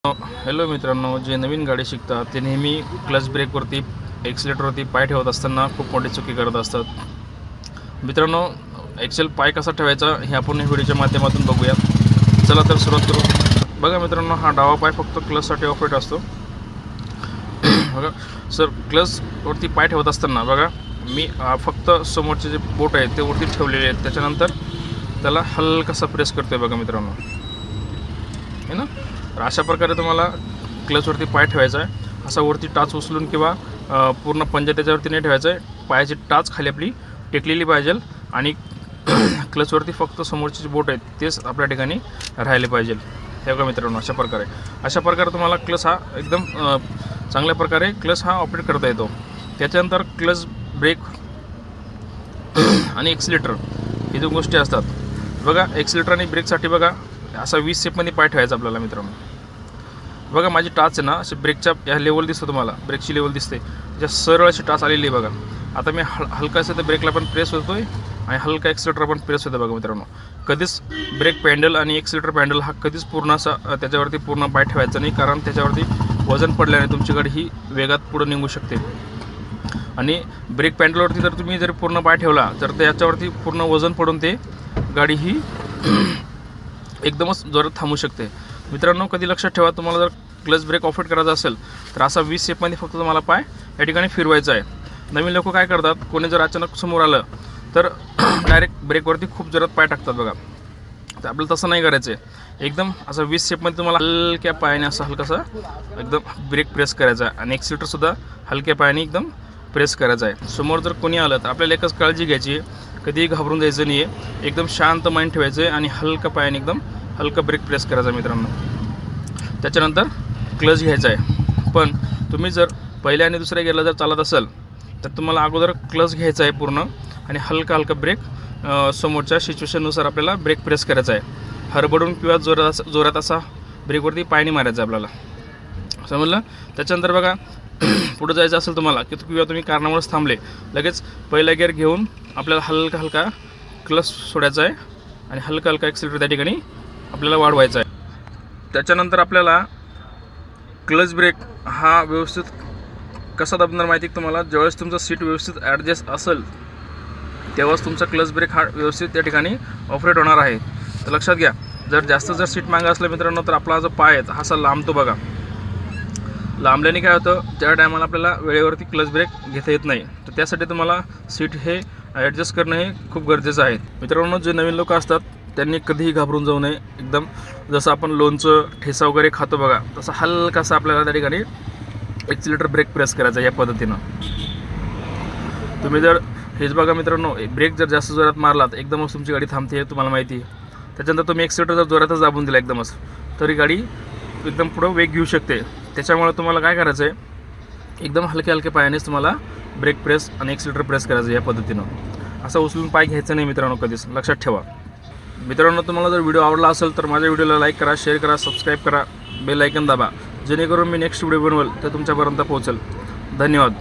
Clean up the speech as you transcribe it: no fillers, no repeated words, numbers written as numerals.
Hello मित्रांनो, जे नवीन गाडी शिकतात ते नेहमी क्लच ब्रेकवरती एक्सिलेटरवरती पाय ठेवत असताना खूप मोठी चुकी करत असतात। मित्रांनो, एक्सेल पाय कसा ठेवायचा हे आपण व्हिडिओच्या माध्यमातून बघूया। चला तर सुरुवात करू। बघा मित्रांनो, हा डावा पाय फक्त क्लचसाठी ऑपरेट असतो। बघा सर, क्लचवरती पाय ठेवत असताना बघा मी फक्त समोरचे जे बोट आहेत ते वरती ठेवलेले आहेत, त्याच्यानंतर त्याला हलकासा प्रेस करतोय बघा मित्रांनो, है ना। तर अशा प्रकारे तुम्हाला क्लचवरती पाय ठेवायचा आहे। असा वरती टाच उचलून किंवा पूर्ण पंजा त्याच्यावरती नाही ठेवायचा आहे। पायाची टाच खाली आपली टेकलेली पाहिजे आणि क्लचवरती फक्त समोरचे जे बोट आहेत तेच आपल्या ठिकाणी राहिले पाहिजे। हे बघा मित्रांनो, अशा प्रकारे तुम्हाला क्लच हा एकदम चांगल्या प्रकारे क्लच हा ऑपरेट करता येतो। त्याच्यानंतर क्लच ब्रेक आणि एक्सिलेटर हे दोन गोष्टी असतात। बघा एक्सिलेटर आणि ब्रेकसाठी बघा असा 20 स्टेपमध्ये पाय ठेवायचा आपल्याला मित्रांनो। बघा माझी टाच आहे ना, अशी ब्रेकच्या या लेवल दिसतं तुम्हाला, ब्रेकची लेवल दिसते, त्याच्या सरळ अशी टाच आलेली आहे बघा। आता मी हलका असं तर ब्रेकला पण प्रेस होतोय आणि हलका एक्सिलेटर पण प्रेस होतं बघा मित्रांनो। कधीच ब्रेक पॅन्डल आणि एक्सिलेटर पॅन्डल हा कधीच पूर्ण असा त्याच्यावरती पूर्ण पाय ठेवायचा नाही, कारण त्याच्यावरती वजन पडल्याने तुमची गाडी ही वेगात पुढे निघू शकते। आणि ब्रेक पॅन्डलवरती जर तुम्ही जर पूर्ण पाय ठेवला तर त्याच्यावरती पूर्ण वजन पडून ते गाडी ही एकदमच जोरात थांबू शकते। मित्रांनो, कधी लक्षात ठेवा, तुम्हाला जर क्लच ब्रेक ऑपरेट करायचा असेल तर असा 20 स्टेपमध्ये फक्त तुम्हाला पाय या ठिकाणी फिरवायचा आहे। नवीन लोक काय करतात, कोणी जर अचानक समोर आलं तर डायरेक्ट ब्रेकवरती खूप जोरात पाय टाकतात बघा। तर आपल्याला तसं नाही करायचं आहे। एकदम असं 20 स्टेपमध्ये तुम्हाला हलक्या पायाने असं हलकासा एकदम ब्रेक प्रेस करायचा आहे आणि एक्सिलेटरसुद्धा हलक्या पायाने एकदम प्रेस करायचा आहे। समोर जर कोणी आलं तर आपल्याला एकच काळजी घ्यायची आहे, कधीही घाबरून जायचं नाही आहे। एकदम शांत माइंड ठेवायचं आहे आणि हलका पायाने एकदम हलका ब्रेक प्रेस करायचा मित्रांनो। त्याच्यानंतर क्लच घ्यायचा आहे। पण तुम्ही जर पहिल्या आणि दुसऱ्या गिअरला जर चालत असाल तर तुम्हाला अगोदर क्लच घ्यायचा आहे पूर्ण आणि हलका ब्रेक समोरच्या सिच्युएशननुसार आपल्याला ब्रेक प्रेस करायचा आहे। हरबडून किंवा जोरात असा ब्रेकवरती पायनी मारायचा आपल्याला, समजलं। त्याच्यानंतर बघा पुढे जायचं असेल तुम्हाला किंवा तुम्ही कारणामुळेच थांबले, लगेच पहिला गिअर घेऊन आपल्याला हलका क्लच सोडायचा आहे आणि हलका एक्सिलेटर त्या ठिकाणी आपल्याला वाढवायचा आहे। त्याच्यानंतर आपल्याला क्लच ब्रेक हा व्यवस्थित कसा दाबणार माहिती आहे तुम्हाला, ज्यावेळेस तुमचं सीट व्यवस्थित ॲडजस्ट असेल तेव्हाच तुमचा क्लच ब्रेक हा व्यवस्थित त्या ठिकाणी ऑपरेट होणार आहे। तर लक्षात घ्या, जर सीट मागं असलं मित्रांनो तर आपला जो पाय आहे हा असा लांबतो बघा। लांबल्याने काय होतं, त्या टायमाला आपल्याला वेळेवरती क्लच ब्रेक घेता येत नाही। तर त्यासाठी तुम्हाला सीट हे ॲडजस्ट करणं हे खूप गरजेचं आहे मित्रांनो। जे नवीन लोक असतात त्यांनी कधीही घाबरून जाऊ नये। एकदम जसं आपण लोणचं ठेसा वगैरे खातो बघा, तसं हलकासा आपल्याला त्या ठिकाणी एक्सिलेटर ब्रेक प्रेस करायचा या पद्धतीनं। तुम्ही जर हेच बघा मित्रांनो, ब्रेक जर जास्त जोरात मारला तर एकदमच तुमची गाडी थांबते हे तुम्हाला माहिती आहे। त्याच्यानंतर तुम्ही एक्सिलेटर जर जोरातच दाबून दिला एकदमच, तरी गाडी एकदम पुढं वेग घेऊ शकते। त्याच्यामुळे तुम्हाला काय करायचं आहे, एकदम हलक्या पायानेच तुम्हाला ब्रेक प्रेस आणि एक्सिलेटर प्रेस करायचं या पद्धतीनं। असं उचलून पाय घ्यायचं नाही मित्रांनो कधीच, लक्षात ठेवा। मित्रांनो, तुम्हाला जर व्हिडिओ आवडला असेल तर माझ्या व्हिडिओला लाईक करा, शेअर करा, सबस्क्राईब करा, बेल आयकन दाबा, जेणेकरून मी नेक्स्ट व्हिडिओ बनवेल तर तुमच्यापर्यंत पोहोचेल। धन्यवाद।